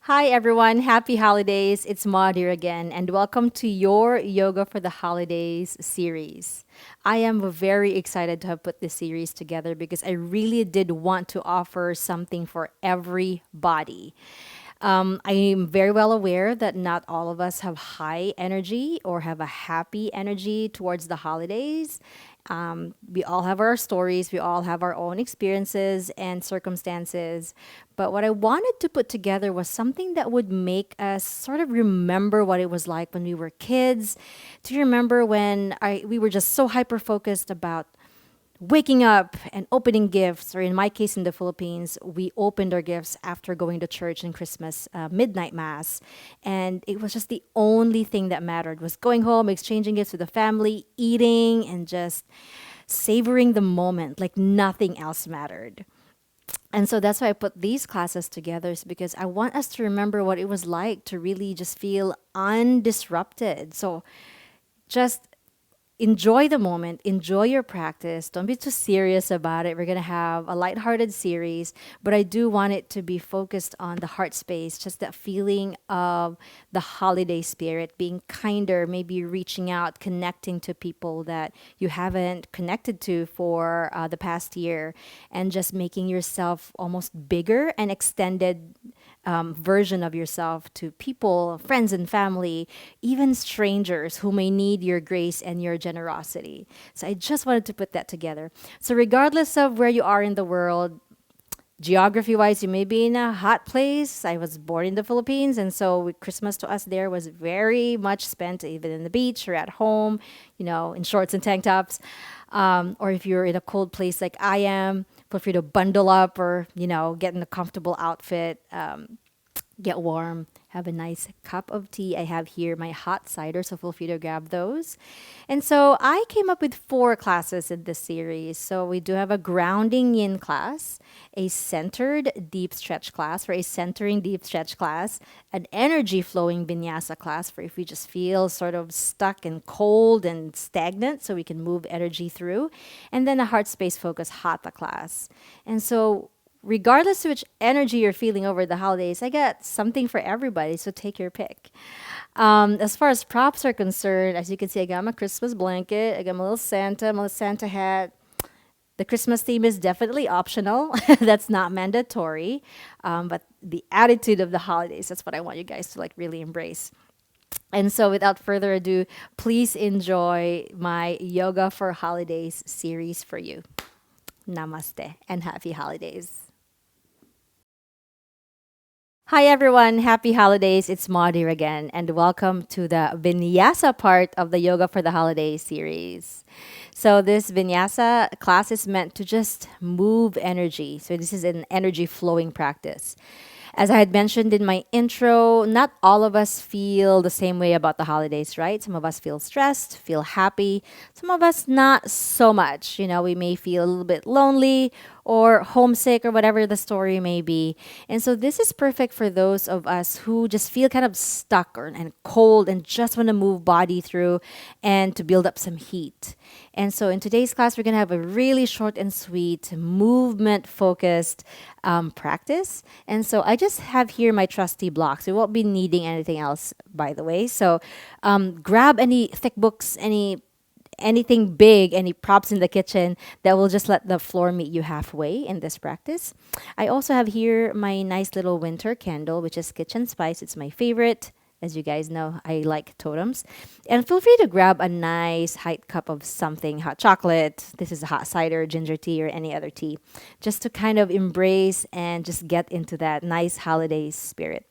Hi everyone, happy holidays. It's Maud here again, and welcome to your Yoga for the Holidays series. I am very excited to have put this series together because I really did want to offer something for everybody. I am very well aware that not all of us have high energy or have a happy energy towards the holidays. We all have our stories, we all have our own experiences and circumstances. But what I wanted to put together was something that would make us sort of remember what it was like when we were kids, to remember when we were just so hyper focused about waking up and opening gifts, or in my case in the Philippines, we opened our gifts after going to church in Christmas midnight mass, and it was just the only thing that mattered was going home, exchanging gifts with the family, eating, and just savoring the moment like nothing else mattered. And so that's why I put these classes together, is because I want us to remember what it was like to really just feel undisrupted. So just enjoy the moment, enjoy your practice. Don't be too serious about it. We're going to have a lighthearted series, but I do want it to be focused on the heart space, just that feeling of the holiday spirit, being kinder, maybe reaching out, connecting to people that you haven't connected to for the past year, and just making yourself almost bigger and extended version of yourself to people, friends and family, even strangers who may need your grace and your generosity. So I just wanted to put that together. So, regardless of where you are in the world, geography wise, you may be in a hot place. I was born in the Philippines, and so Christmas to us there was very much spent even in the beach or at home, in shorts and tank tops. Or if you're in a cold place like I am, feel free to bundle up or, get in a comfortable outfit. Get warm, have a nice cup of tea. I have here my hot cider, so feel free to grab those. And so I came up with four classes in this series. So we do have a grounding yin class, a centered deep stretch class for a centering deep stretch class, an energy flowing vinyasa class for if we just feel sort of stuck and cold and stagnant, so we can move energy through, and then a heart space focus hatha class. And so regardless of which energy you're feeling over the holidays, I got something for everybody, so take your pick. As far as props are concerned, as you can see, I got my Christmas blanket, I got my little Santa hat. The Christmas theme is definitely optional. That's not mandatory. But the attitude of the holidays, that's what I want you guys to like really embrace. And so without further ado, please enjoy my Yoga for Holidays series for you. Namaste and happy holidays. Hi everyone, happy holidays. It's Maud here again, and welcome to the Vinyasa part of the Yoga for the Holidays series. So, this Vinyasa class is meant to just move energy. So, this is an energy flowing practice. As I had mentioned in my intro, not all of us feel the same way about the holidays, right? Some of us feel stressed, feel happy. Some of us not so much. We may feel a little bit lonely or homesick or whatever the story may be. And so this is perfect for those of us who just feel kind of stuck and cold and just want to move body through and to build up some heat. And so in today's class, we're going to have a really short and sweet, movement focused practice. And so I just have here my trusty blocks. We won't be needing anything else, by the way. So grab any thick books, anything big, any props in the kitchen that will just let the floor meet you halfway in this practice. I also have here my nice little winter candle, which is Kitchen Spice. It's my favorite. As you guys know, I like totems. And feel free to grab a nice hot cup of something, hot chocolate. This is a hot cider, ginger tea, or any other tea, just to kind of embrace and just get into that nice holiday spirit.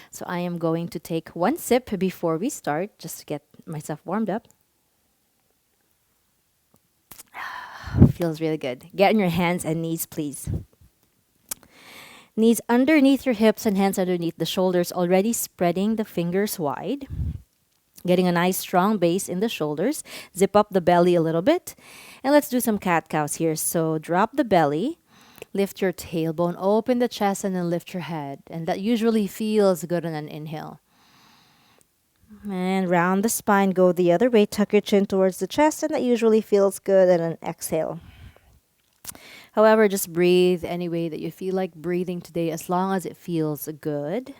So I am going to take one sip before we start, just to get myself warmed up. Feels really good. Get on your hands and knees, please. Knees underneath your hips and hands underneath the shoulders, already spreading the fingers wide. Getting a nice strong base in the shoulders. Zip up the belly a little bit. And let's do some cat cows here. So drop the belly. Lift your tailbone, open the chest, and then lift your head. And that usually feels good on an inhale. And round the spine, go the other way. Tuck your chin towards the chest, and that usually feels good on an exhale. However, just breathe any way that you feel like breathing today as long as it feels good.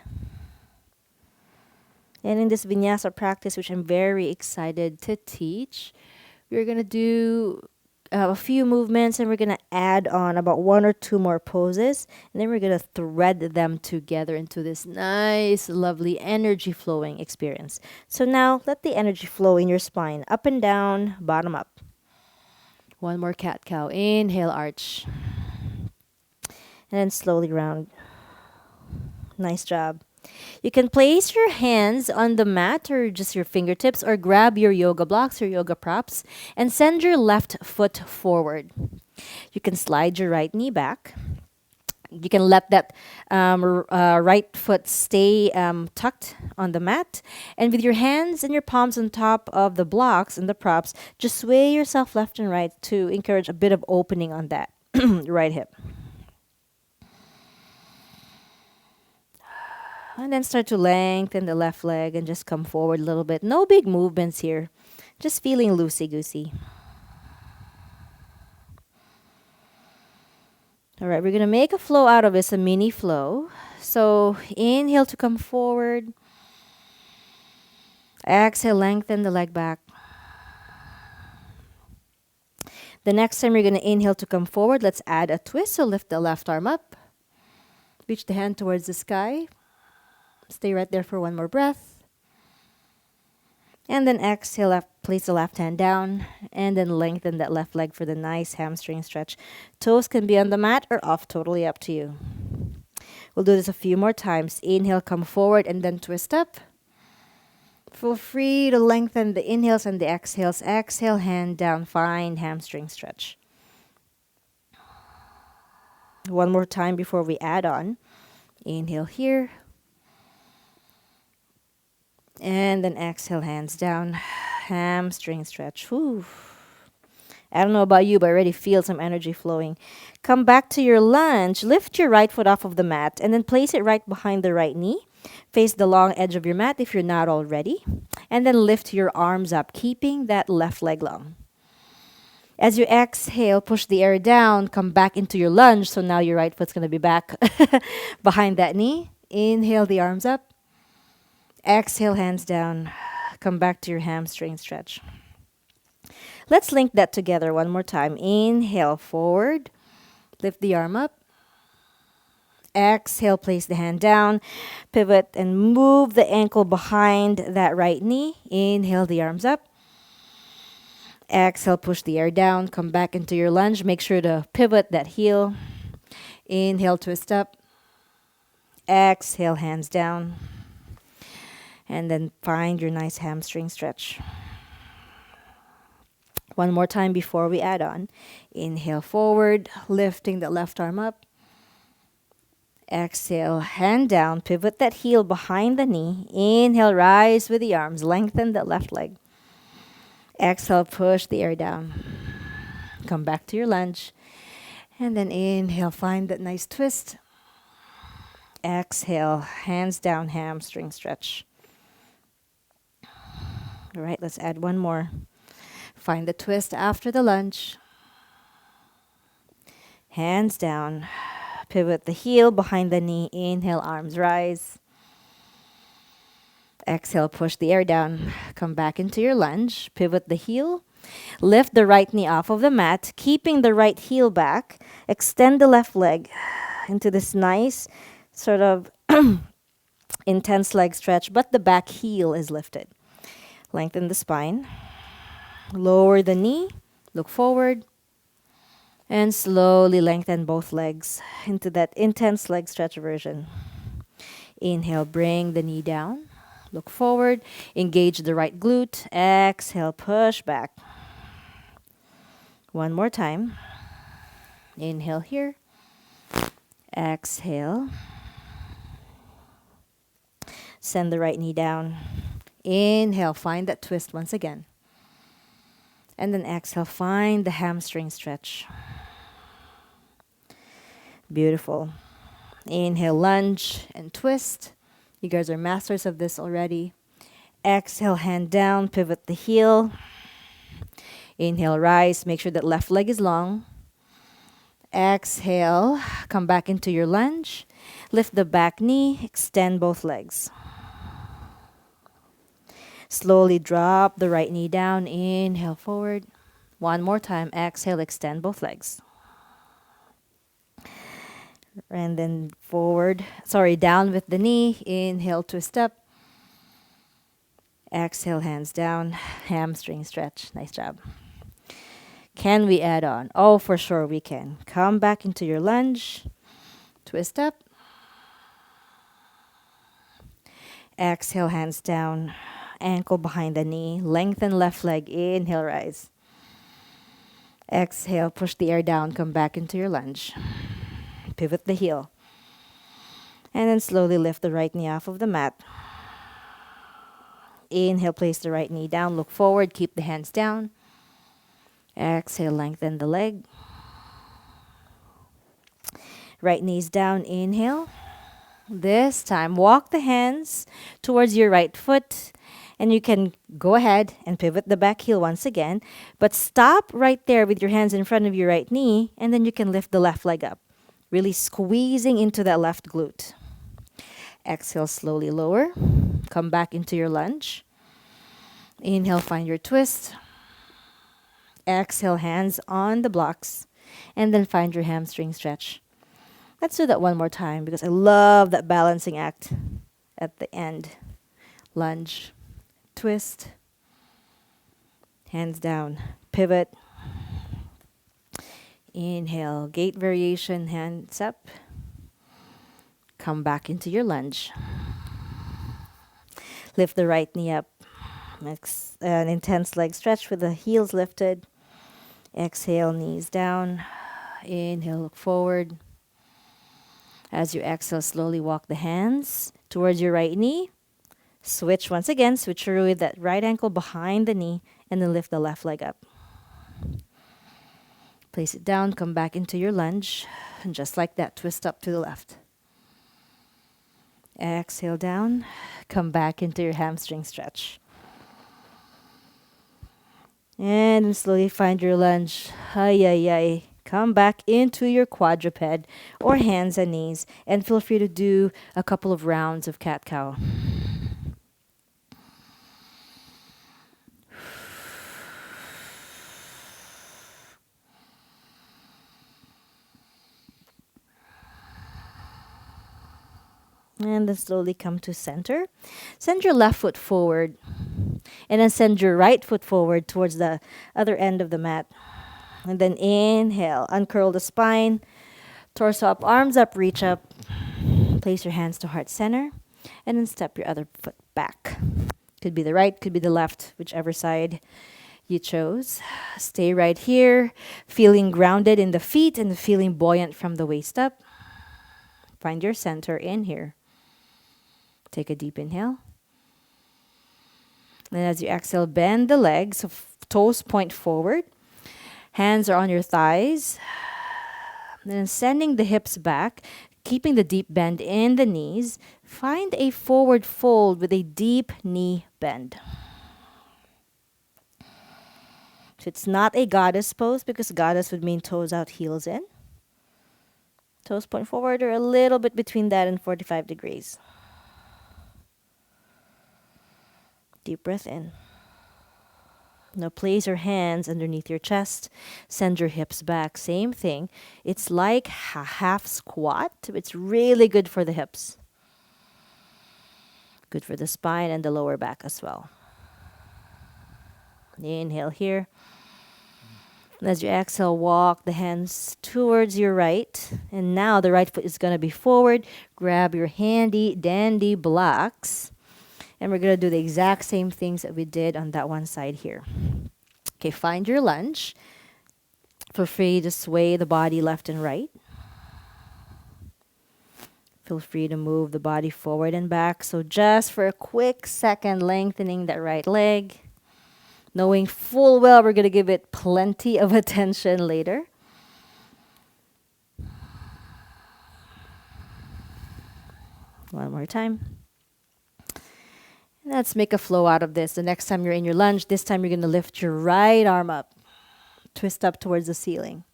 And in this vinyasa practice, which I'm very excited to teach, we're going to do a few movements and we're going to add on about one or two more poses. And then we're going to thread them together into this nice, lovely energy flowing experience. So now let the energy flow in your spine, up and down, bottom up. One more cat cow. Inhale, arch. And then slowly round. Nice job. You can place your hands on the mat or just your fingertips or grab your yoga blocks or yoga props and send your left foot forward. You can slide your right knee back. You can let that right foot stay tucked on the mat. And with your hands and your palms on top of the blocks and the props, just sway yourself left and right to encourage a bit of opening on that right hip. And then start to lengthen the left leg and just come forward a little bit. No big movements here. Just feeling loosey-goosey. All right, we're going to make a flow out of this, a mini flow. So inhale to come forward. Exhale, lengthen the leg back. The next time you're going to inhale to come forward, let's add a twist. So lift the left arm up. Reach the hand towards the sky. Stay right there for one more breath. And then exhale, place the left hand down. And then lengthen that left leg for the nice hamstring stretch. Toes can be on the mat or off, totally up to you. We'll do this a few more times. Inhale, come forward, and then twist up. Feel free to lengthen the inhales and the exhales. Exhale, hand down, find hamstring stretch. One more time before we add on. Inhale here. And then exhale, hands down, hamstring stretch. Whew. I don't know about you, but I already feel some energy flowing. Come back to your lunge. Lift your right foot off of the mat and then place it right behind the right knee. Face the long edge of your mat if you're not already. And then lift your arms up, keeping that left leg long. As you exhale, push the air down, come back into your lunge. So now your right foot's going to be back behind that knee. Inhale the arms up. Exhale, hands down. Come back to your hamstring stretch. Let's link that together one more time. Inhale, forward. Lift the arm up. Exhale, place the hand down. Pivot and move the ankle behind that right knee. Inhale, the arms up. Exhale, push the air down. Come back into your lunge. Make sure to pivot that heel. Inhale, twist up. Exhale, hands down. And then find your nice hamstring stretch. One more time before we add on. Inhale forward, lifting the left arm up. Exhale, hand down, pivot that heel behind the knee. Inhale, rise with the arms, lengthen the left leg. Exhale, push the air down. Come back to your lunge. And then inhale, find that nice twist. Exhale, hands down, hamstring stretch. All right, let's add one more. Find the twist after the lunge. Hands down. Pivot the heel behind the knee. Inhale, arms rise. Exhale, push the air down. Come back into your lunge. Pivot the heel. Lift the right knee off of the mat, keeping the right heel back. Extend the left leg into this nice sort of intense leg stretch, but the back heel is lifted. Lengthen the spine. Lower the knee. Look forward. And slowly lengthen both legs into that intense leg stretch version. Inhale, bring the knee down. Look forward. Engage the right glute. Exhale, push back. One more time. Inhale here. Exhale. Send the right knee down. Inhale, find that twist once again. And then exhale, find the hamstring stretch. Beautiful. Inhale, lunge and twist. You guys are masters of this already. Exhale, hand down, pivot the heel. Inhale, rise. Make sure that left leg is long. Exhale, come back into your lunge. Lift the back knee, extend both legs. Slowly drop the right knee down. Inhale forward. One more time. Exhale, extend both legs. And then forward. Sorry, down with the knee. Inhale, twist up. Exhale, hands down. Hamstring stretch. Nice job. Can we add on? Oh, for sure we can. Come back into your lunge. Twist up. Exhale, hands down. Ankle behind the knee. Lengthen left leg. Inhale, rise. Exhale, push the air down. Come back into your lunge. Pivot the heel. And then slowly lift the right knee off of the mat. Inhale, place the right knee down. Look forward. Keep the hands down. Exhale, lengthen the leg. Right knee's down. Inhale. This time, walk the hands towards your right foot. And you can go ahead and pivot the back heel once again. But stop right there with your hands in front of your right knee. And then you can lift the left leg up. Really squeezing into that left glute. Exhale, slowly lower. Come back into your lunge. Inhale, find your twist. Exhale, hands on the blocks. And then find your hamstring stretch. Let's do that one more time because I love that balancing act at the end. Lunge, twist, hands down, pivot. Inhale, gate variation, hands up. Come back into your lunge. Lift the right knee up. An intense leg stretch with the heels lifted. Exhale, knees down. Inhale, look forward. As you exhale, slowly walk the hands towards your right knee. Switch once again. Switcheroo with that right ankle behind the knee. And then lift the left leg up. Place it down. Come back into your lunge. And just like that, twist up to the left. Exhale down. Come back into your hamstring stretch. And slowly find your lunge. Ay, ay, ay. Come back into your quadruped or hands and knees. And feel free to do a couple of rounds of cat-cow. And then slowly come to center. Send your left foot forward. And then send your right foot forward towards the other end of the mat. And then inhale. Uncurl the spine. Torso up, arms up, reach up. Place your hands to heart center. And then step your other foot back. Could be the right, could be the left, whichever side you chose. Stay right here. Feeling grounded in the feet and feeling buoyant from the waist up. Find your center in here. Take a deep inhale. And as you exhale, bend the legs, so toes point forward. Hands are on your thighs. And then sending the hips back, keeping the deep bend in the knees. Find a forward fold with a deep knee bend. So it's not a goddess pose because goddess would mean toes out, heels in. Toes point forward or a little bit between that and 45 degrees. Deep breath in. Now place your hands underneath your chest. Send your hips back. Same thing. It's like a half squat. It's really good for the hips. Good for the spine and the lower back as well. Inhale here. And as you exhale, walk the hands towards your right. And now the right foot is going to be forward. Grab your handy dandy blocks. And we're going to do the exact same things that we did on that one side here. Okay, find your lunge. Feel free to sway the body left and right. Feel free to move the body forward and back. So just for a quick second, lengthening that right leg. Knowing full well we're going to give it plenty of attention later. One more time. Let's make a flow out of this. The next time you're in your lunge, this time you're going to lift your right arm up. Twist up towards the ceiling.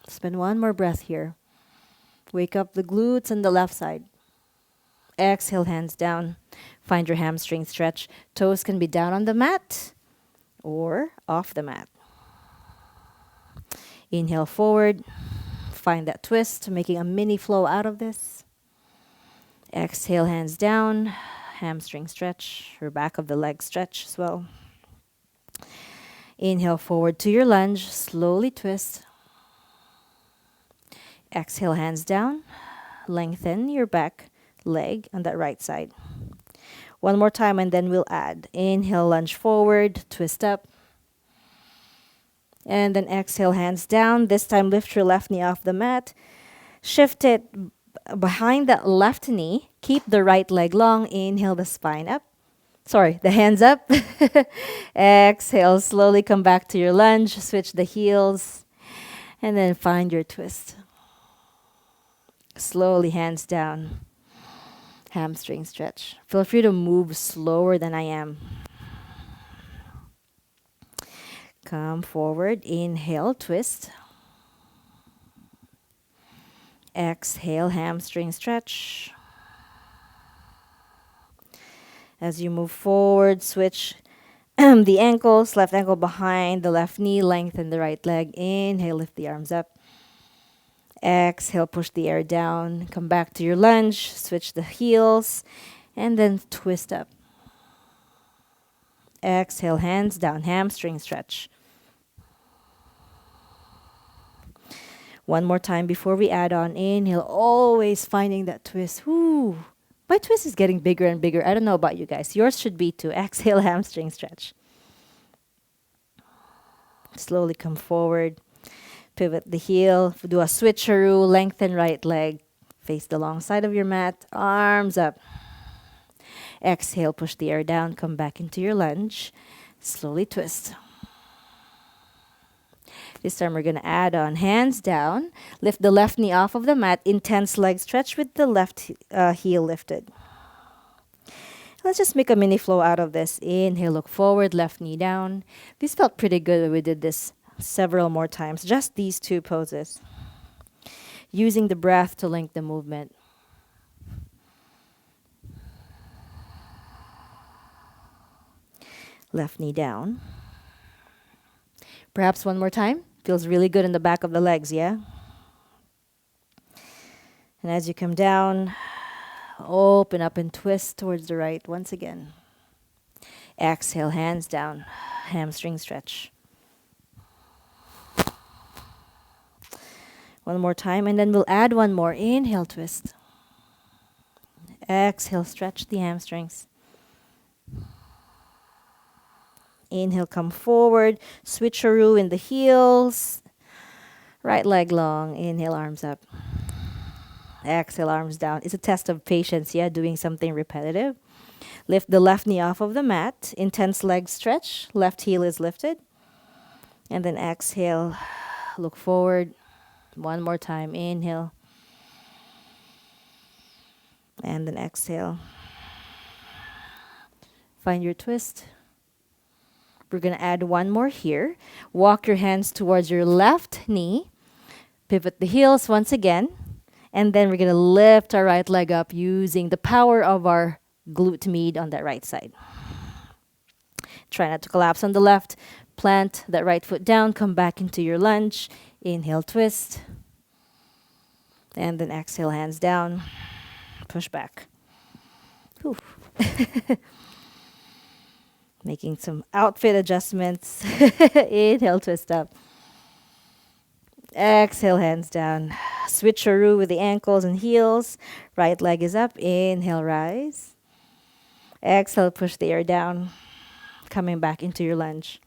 Spend one more breath here. Wake up the glutes on the left side. Exhale, hands down. Find your hamstring stretch. Toes can be down on the mat or off the mat. Inhale forward. Find that twist, making a mini flow out of this. Exhale, hands down. Hamstring stretch, or back of the leg stretch as well. Inhale forward to your lunge. Slowly twist. Exhale, hands down. Lengthen your back leg on that right side. One more time and then we'll add. Inhale, lunge forward, twist up. And then exhale, hands down. This time lift your left knee off the mat. Shift it behind that left knee. Keep the right leg long. Inhale the spine up. Sorry, the hands up. Exhale, slowly come back to your lunge. Switch the heels. And then find your twist. Slowly, hands down. Hamstring stretch. Feel free to move slower than I am. Come forward. Inhale, twist. Exhale, hamstring stretch. As you move forward, switch the ankles. Left ankle behind the left knee. Lengthen the right leg. Inhale, lift the arms up. Exhale, push the air down. Come back to your lunge. Switch the heels. And then twist up. Exhale, hands down. Hamstring stretch. One more time before we add on. Inhale, always finding that twist. Woo. My twist is getting bigger and bigger. I don't know about you guys. Yours should be too. Exhale, hamstring stretch. Slowly come forward. Pivot the heel. Do a switcheroo. Lengthen right leg. Face the long side of your mat. Arms up. Exhale, push the air down. Come back into your lunge. Slowly twist. This time we're going to add on. Hands down. Lift the left knee off of the mat. Intense leg stretch with the left heel lifted. Let's just make a mini flow out of this. Inhale, look forward, left knee down. This felt pretty good when we did this several more times. Just these two poses. Using the breath to link the movement. Left knee down. Perhaps one more time. Feels really good in the back of the legs, yeah? And as you come down, open up and twist towards the right once again. Exhale, hands down. Hamstring stretch. One more time, and then we'll add one more. Inhale, twist. Exhale, stretch the hamstrings. Inhale, come forward. Switcheroo in the heels. Right leg long. Inhale, arms up. Exhale, arms down. It's a test of patience, yeah, doing something repetitive. Lift the left knee off of the mat. Intense leg stretch. Left heel is lifted. And then exhale, look forward. One more time. Inhale. And then exhale. Find your twist. We're going to add one more here. Walk your hands towards your left knee. Pivot the heels once again. And then we're going to lift our right leg up using the power of our glute med on that right side. Try not to collapse on the left. Plant that right foot down. Come back into your lunge. Inhale, twist. And then exhale, hands down. Push back. Making some outfit adjustments. Inhale, twist up. Exhale, hands down. Switcheroo with the ankles and heels. Right leg is up. Inhale, rise. Exhale, push the air down. Coming back into your lunge.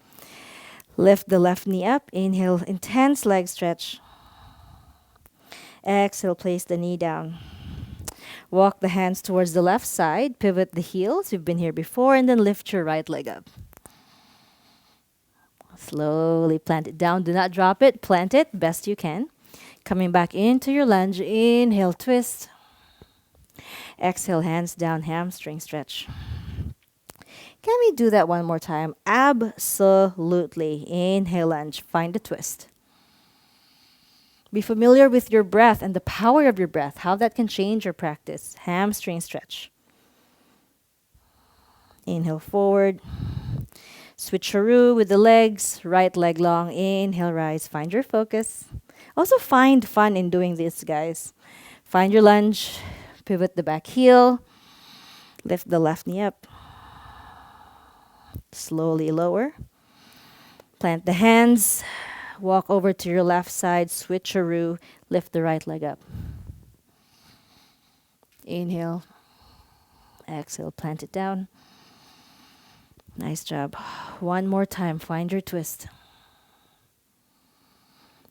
Lift the left knee up. Inhale, intense leg stretch. Exhale, place the knee down. Walk the hands towards the left side. Pivot the heels. You've been here before. And then lift your right leg up. Slowly plant it down. Do not drop it. Plant it best you can. Coming back into your lunge. Inhale, twist. Exhale, hands down, hamstring stretch. Can we do that one more time? Absolutely. Inhale, lunge. Find the twist. Be familiar with your breath and the power of your breath, how that can change your practice. Hamstring stretch. Inhale forward. Switcheroo with the legs, right leg long. Inhale, rise. Find your focus. Also find fun in doing this, guys. Find your lunge. Pivot the back heel. Lift the left knee up. Slowly lower. Plant the hands. Walk over to your left side. Switcheroo. Lift the right leg up. Inhale. Exhale. Plant it down. Nice job. One more time. Find your twist.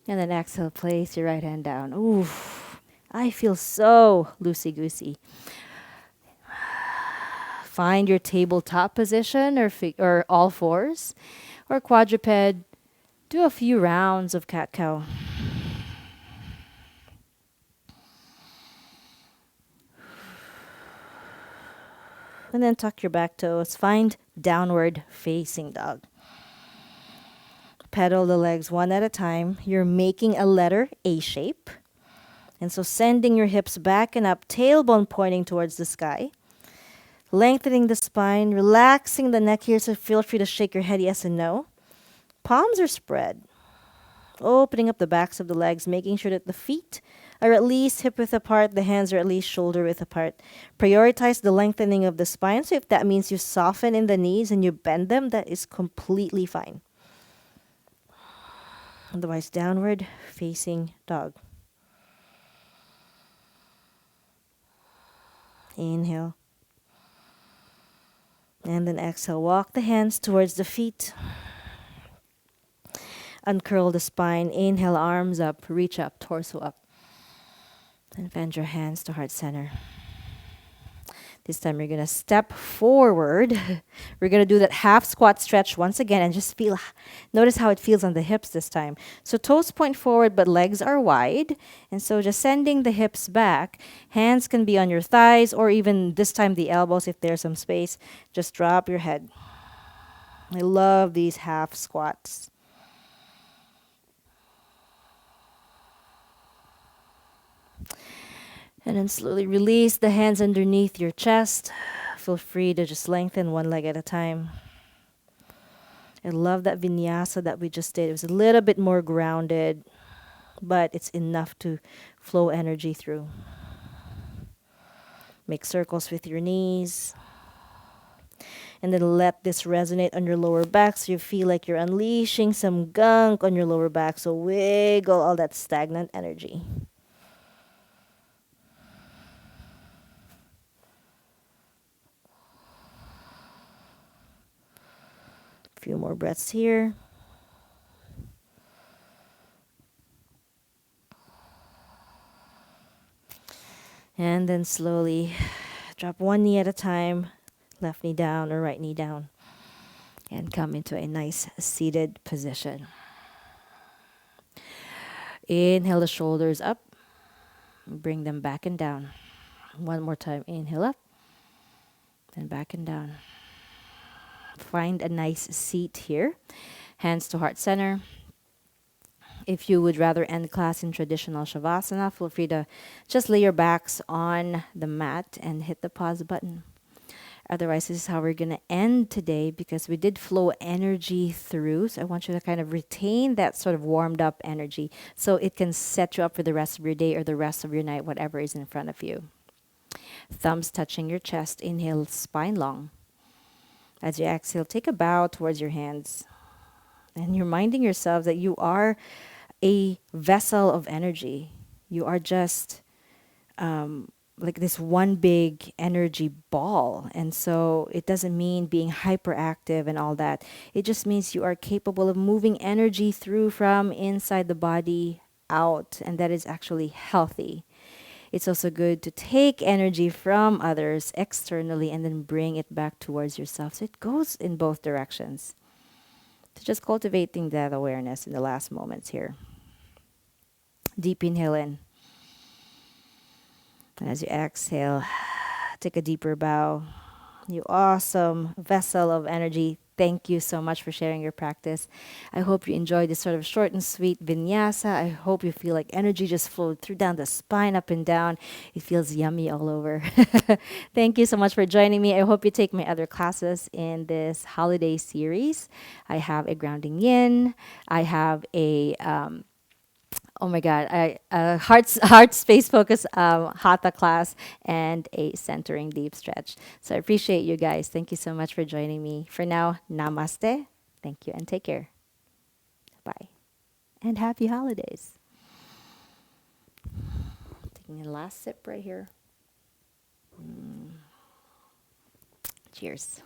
And then exhale. Place your right hand down. Ooh, I feel so loosey-goosey. Find your tabletop position or all fours or quadruped. Do a few rounds of cat-cow. And then tuck your back toes. Find downward facing dog. Pedal the legs one at a time. You're making a letter A shape. And so sending your hips back and up, tailbone pointing towards the sky. Lengthening the spine, relaxing the neck here, so feel free to shake your head yes and no. Palms are spread. Opening up the backs of the legs, making sure that the feet are at least hip width apart, the hands are at least shoulder width apart. Prioritize the lengthening of the spine, so if that means you soften in the knees and you bend them, that is completely fine. Otherwise, downward facing dog. Inhale. And then exhale. Walk the hands towards the feet. Uncurl the spine. Inhale, arms up. Reach up, torso up. And bend your hands to heart center. This time you're going to step forward. We're going to do that half squat stretch once again and just notice how it feels on the hips this time. So toes point forward but legs are wide. And so just sending the hips back. Hands can be on your thighs or even this time the elbows if there's some space. Just drop your head. I love these half squats. And then slowly release the hands underneath your chest. Feel free to just lengthen one leg at a time. I love that vinyasa that we just did. It was a little bit more grounded, but it's enough to flow energy through. Make circles with your knees. And then let this resonate on your lower back so you feel like you're unleashing some gunk on your lower back. So wiggle all that stagnant energy. Few more breaths here. And then slowly drop one knee at a time, left knee down or right knee down, and come into a nice seated position. Inhale the shoulders up, bring them back and down. One more time, inhale up, and back and down. Find a nice seat here. Hands to heart center. If you would rather end class in traditional Shavasana, feel free to just lay your backs on the mat and hit the pause button. Otherwise, this is how we're going to end today because we did flow energy through. So I want you to kind of retain that sort of warmed up energy so it can set you up for the rest of your day or the rest of your night, whatever is in front of you. Thumbs touching your chest. Inhale, spine long. As you exhale, take a bow towards your hands. And you're reminding yourself that you are a vessel of energy. You are just like this one big energy ball. And so it doesn't mean being hyperactive and all that. It just means you are capable of moving energy through from inside the body out. And that is actually healthy. It's also good to take energy from others externally and then bring it back towards yourself. So it goes in both directions. So just cultivating that awareness in the last moments here. Deep inhale in. And as you exhale, take a deeper bow. You awesome vessel of energy. Thank you so much for sharing your practice. I hope you enjoyed this sort of short and sweet vinyasa. I hope you feel like energy just flowed through down the spine, up and down. It feels yummy all over. Thank you so much for joining me. I hope you take my other classes in this holiday series. I have a Grounding Yin. I have a oh my God, heart space focus hatha class and a centering deep stretch. So I appreciate you guys. Thank you so much for joining me. For now, namaste. Thank you and take care. Bye. And happy holidays. Taking a last sip right here. Cheers.